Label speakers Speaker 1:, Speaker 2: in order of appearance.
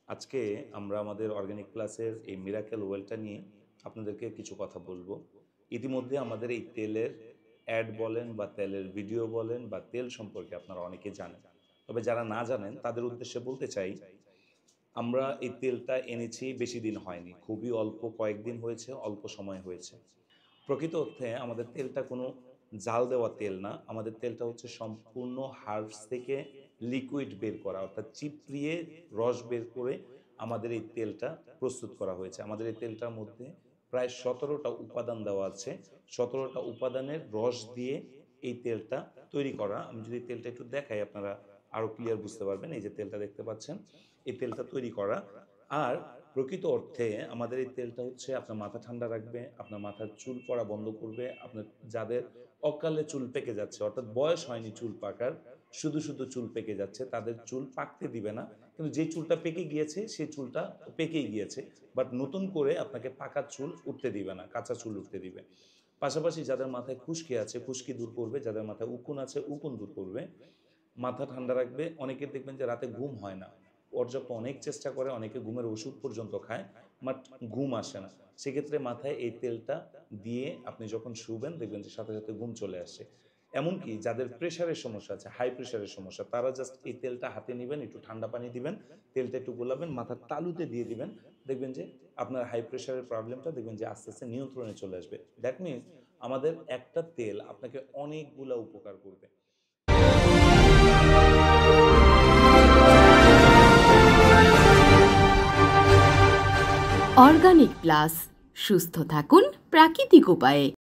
Speaker 1: আজকে আমরা আমাদের অর্গানিক প্লাসের এই মিরাকেল ওয়েলটা নিয়ে আপনাদেরকে কিছু কথা বলবো। ইতিমধ্যে আমাদের এই তেলের অ্যাড বলেন বা তেলের ভিডিও বলেন বা তেল সম্পর্কে আপনারা অনেকে জানেন। তবে যারা না জানেন তাদের উদ্দেশ্যে বলতে চাই, আমরা এই তেলটা এনেছি বেশি দিন হয়নি। খুবই অল্প কয়েকদিন হয়েছে, অল্প সময় হয়েছে। প্রকৃত অর্থে আমাদের তেলটা কোনো জাল দেওয়া তেল না। আমাদের তেলটা হচ্ছে সম্পূর্ণ হার্বস থেকে লিকুইড বের করা, অর্থাৎ চিপড়িয়ে রস বের করে আমাদের এই তেলটা প্রস্তুত করা হয়েছে। আমাদের এই তেলটার মধ্যে প্রায় ১৭টা উপাদান দেওয়া আছে। ১৭টা উপাদানের রস দিয়ে এই তেলটা তৈরি করা। আমি যদি তেলটা একটু দেখাই, আপনারা আরও ক্লিয়ার বুঝতে পারবেন। এই যে তেলটা দেখতে পাচ্ছেন, এই তেলটা তৈরি করা। আর প্রকৃত অর্থে আমাদের এই তেলটা হচ্ছে আপনার মাথা ঠান্ডা রাখবে, আপনার মাথার চুল পড়া বন্ধ করবে। আপনার যাদের অকালে চুল পেকে যাচ্ছে, অর্থাৎ বয়স হয়নি চুল পাকার, শুধু শুধু চুল পেকে যাচ্ছে, তাদের চুল পাকতে দিবে না। কিন্তু যে চুলটা পেকে গিয়েছে সেই চুলটা পেকেই গিয়েছে, বাট নতুন করে আপনাকে পাকা চুল উঠতে দিবে না, কাঁচা চুল উঠতে দিবে। পাশাপাশি যাদের মাথায় খুশকি আছে খুশকি দূর করবে, যাদের মাথায় উকুন আছে উকুন দূর করবে। মাথা ঠান্ডা রাখবে। অনেকের দেখবেন যে রাতে ঘুম হয় না। পর্যাপ্ত অনেক চেষ্টা করে, অনেকে ঘুমের ওষুধ পর্যন্ত খায়, বাট ঘুম আসে না। সেক্ষেত্রে মাথায় এই তেলটা দিয়ে আপনি যখন শুবেন দেখবেন যে সাথে সাথে ঘুম চলে আসছে। এমনকি যাদের প্রেশারের সমস্যা আছে, হাই প্রেশারের সমস্যা, তারা জাস্ট এই তেলটা হাতে নিবেন, একটু ঠান্ডা পানি দিবেন, তেলটা একটু গোলাবেন, মাথার তালুতে দিয়ে দিবেন। দেখবেন যে আপনার হাই প্রেশারের প্রবলেমটা দেখবেন যে আস্তে আস্তে নিয়ন্ত্রণে চলে আসবে। দ্যাট মিনস আমাদের একটা তেল আপনাকে অনেকগুলা উপকার করবে।
Speaker 2: অর্গানিক প্লাস, সুস্থ থাকুন প্রাকৃতিক উপায়ে।